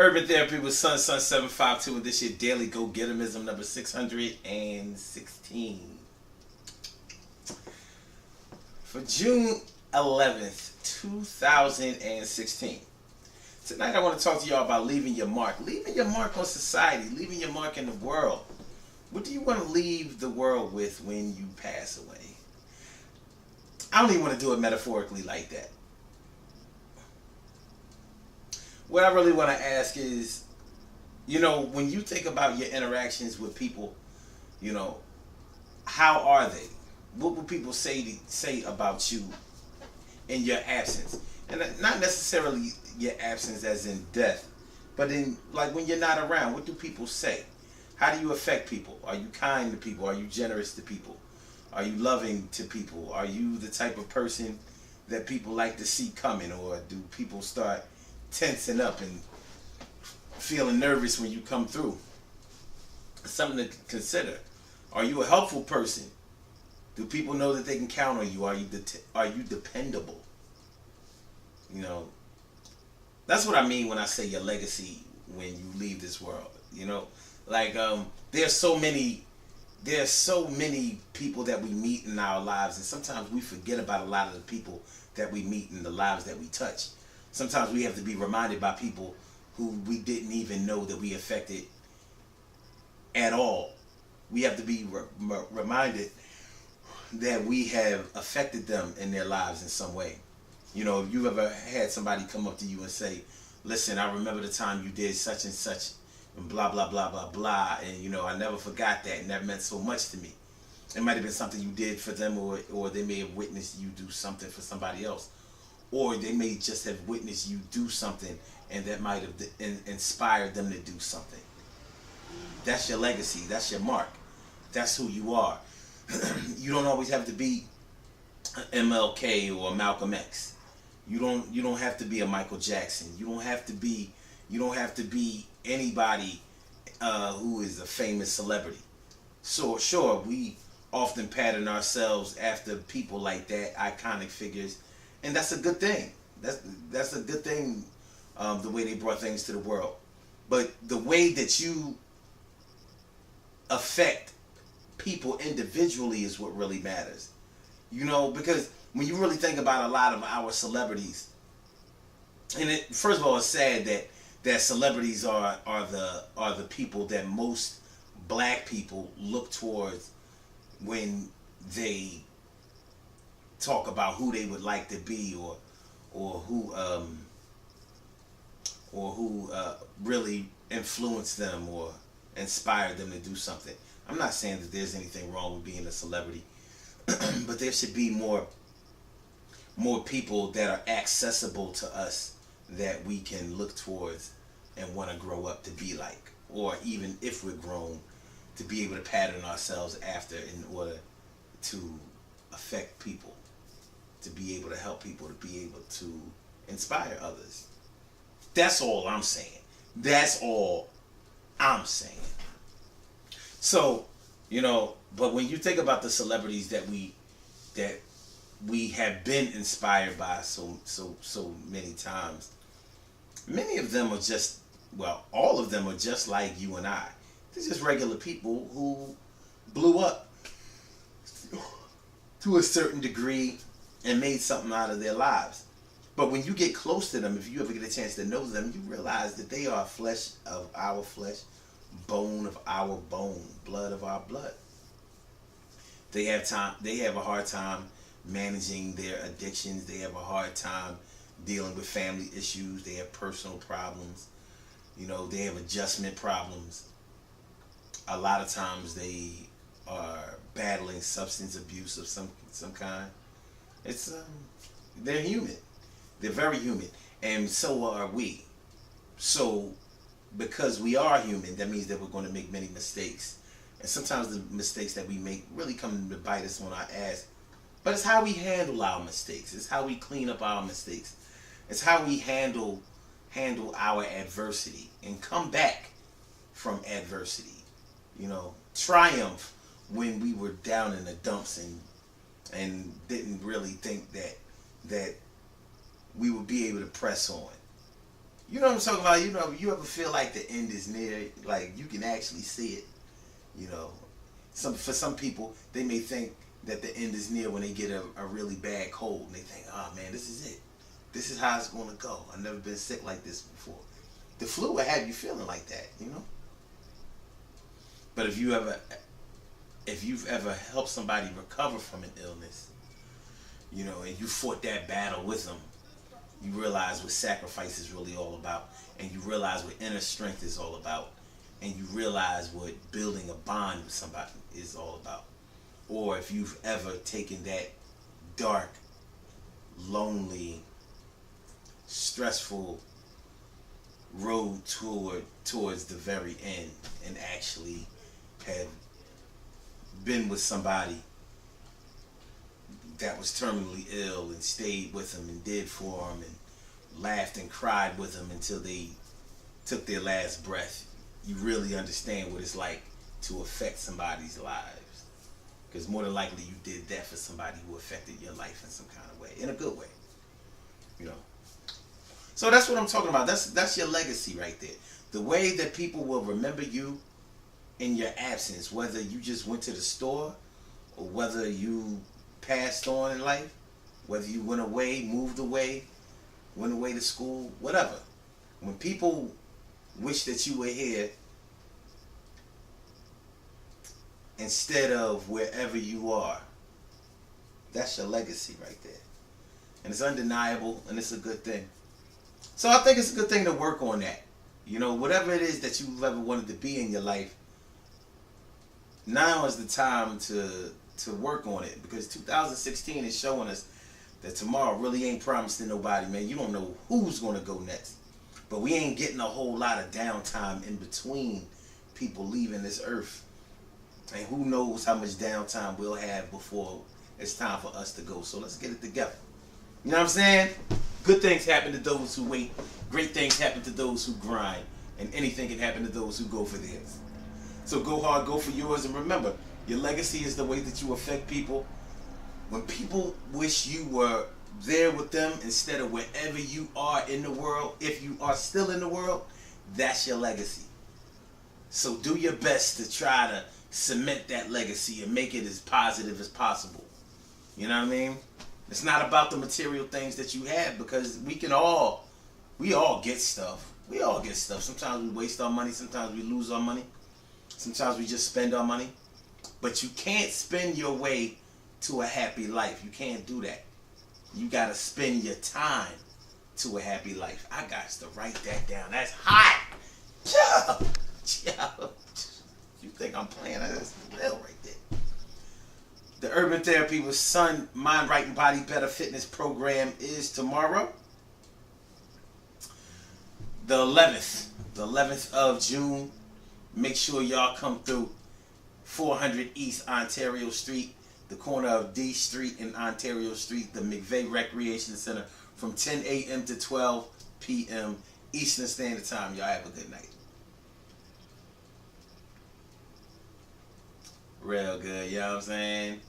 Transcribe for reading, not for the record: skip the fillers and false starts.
Urban Therapy with Sun 752, and this your daily go getimism number 616 for June 11th, 2016. Tonight I want to talk to y'all about leaving your mark. Leaving your mark on society, leaving your mark in the world. What do you want to leave the world with when you pass away? I don't even want to do it metaphorically like that. What I really want to ask is, when you think about your interactions with people, how are they? What will people say about you in your absence? And not necessarily your absence as in death, but in like when you're not around, what do people say? How do you affect people? Are you kind to people? Are you generous to people? Are you loving to people? Are you the type of person that people like to see coming, or do people start tensing up and feeling nervous when you come through? Something to consider. Are you a helpful person? Do people know that they can count on you? Are you dependable? That's what I mean when I say your legacy when you leave this world. There's so many people that we meet in our lives, and sometimes we forget about a lot of the people that we meet in the lives that we touch. Sometimes we have to be reminded by people who we didn't even know that we affected at all. We have to be reminded that we have affected them in their lives in some way. If you ever had somebody come up to you and say, listen, I remember the time you did such and such and blah, blah, blah, blah, blah, and I never forgot that, and that meant so much to me. It might have been something you did for them, or they may have witnessed you do something for somebody else. Or they may just have witnessed you do something, and that might have inspired them to do something. That's your legacy. That's your mark. That's who you are. You don't always have to be MLK or Malcolm X. You don't have to be a Michael Jackson. You don't have to be anybody who is a famous celebrity. So sure, we often pattern ourselves after people like that, iconic figures. And that's a good thing. That's a good thing, the way they brought things to the world. But the way that you affect people individually is what really matters. Because when you really think about a lot of our celebrities, and first of all, it's sad that celebrities are the people that most black people look towards when they talk about who they would like to be, or who really influenced them or inspired them to do something. I'm not saying that there's anything wrong with being a celebrity, but there should be more people that are accessible to us that we can look towards and want to grow up to be like, or even if we're grown, to be able to pattern ourselves after in order to affect people, to be able to help people, to be able to inspire others. That's all I'm saying. That's all I'm saying. So, but when you think about the celebrities that we have been inspired by so many times, many of them are just, all of them are just like you and I. They're just regular people who blew up to a certain degree and made something out of their lives. But when you get close to them, if you ever get a chance to know them, you realize that they are flesh of our flesh, bone of our bone, blood of our blood. They have a hard time managing their addictions. They have a hard time dealing with family issues. They have personal problems. They have adjustment problems. A lot of times they are battling substance abuse of some kind. They're human. They're very human, and so are we. So, because we are human, that means that we're going to make many mistakes, and sometimes the mistakes that we make really come to bite us on our ass. But it's how we handle our mistakes. It's how we clean up our mistakes. It's how we handle our adversity and come back from adversity. Triumph when we were down in the dumps and didn't really think that we would be able to press on. You know what I'm talking about? You know, you ever feel like the end is near? Like you can actually see it. You know, for some people, they may think that the end is near when they get a really bad cold, and they think, "Oh man, this is it. This is how it's gonna go. I've never been sick like this before." The flu will have you feeling like that, you know. But if you've ever helped somebody recover from an illness, you know, and you fought that battle with them, you realize what sacrifice is really all about, and you realize what inner strength is all about, and you realize what building a bond with somebody is all about. Or if you've ever taken that dark, lonely, stressful road towards the very end and actually have been with somebody that was terminally ill and stayed with them and did for them and laughed and cried with them until they took their last breath, you really understand what it's like to affect somebody's lives. Because more than likely you did that for somebody who affected your life in some kind of way, in a good way, you know. So that's what I'm talking about. That's your legacy right there. The way that people will remember you in your absence, whether you just went to the store or whether you passed on in life, whether you went away, moved away, went away to school, whatever. When people wish that you were here instead of wherever you are, that's your legacy right there. And it's undeniable, and it's a good thing. So I think it's a good thing to work on that. You know, whatever it is that you've ever wanted to be in your life, now is the time to work on it, because 2016 is showing us that tomorrow really ain't promised to nobody, man. You don't know who's going to go next. But we ain't getting a whole lot of downtime in between people leaving this earth. And who knows how much downtime we'll have before it's time for us to go. So let's get it together. You know what I'm saying? Good things happen to those who wait. Great things happen to those who grind. And anything can happen to those who go for theirs. So go hard, go for yours, and remember, your legacy is the way that you affect people. When people wish you were there with them instead of wherever you are in the world, if you are still in the world, that's your legacy. So do your best to try to cement that legacy and make it as positive as possible. You know what I mean? It's not about the material things that you have, because we all get stuff. We all get stuff. Sometimes we waste our money. Sometimes we lose our money. Sometimes we just spend our money. But you can't spend your way to a happy life. You can't do that. You got to spend your time to a happy life. I got to write that down. That's hot. You think I'm playing? That's real right there. The Urban Therapy with Sun Mind, Right, and Body Better Fitness program is tomorrow, the 11th of June. Make sure y'all come through 400 East Ontario Street, the corner of D Street and Ontario Street, the McVeigh Recreation Center, from 10 a.m. to 12 p.m. Eastern Standard Time. Y'all have a good night. Real good, you know what I'm saying?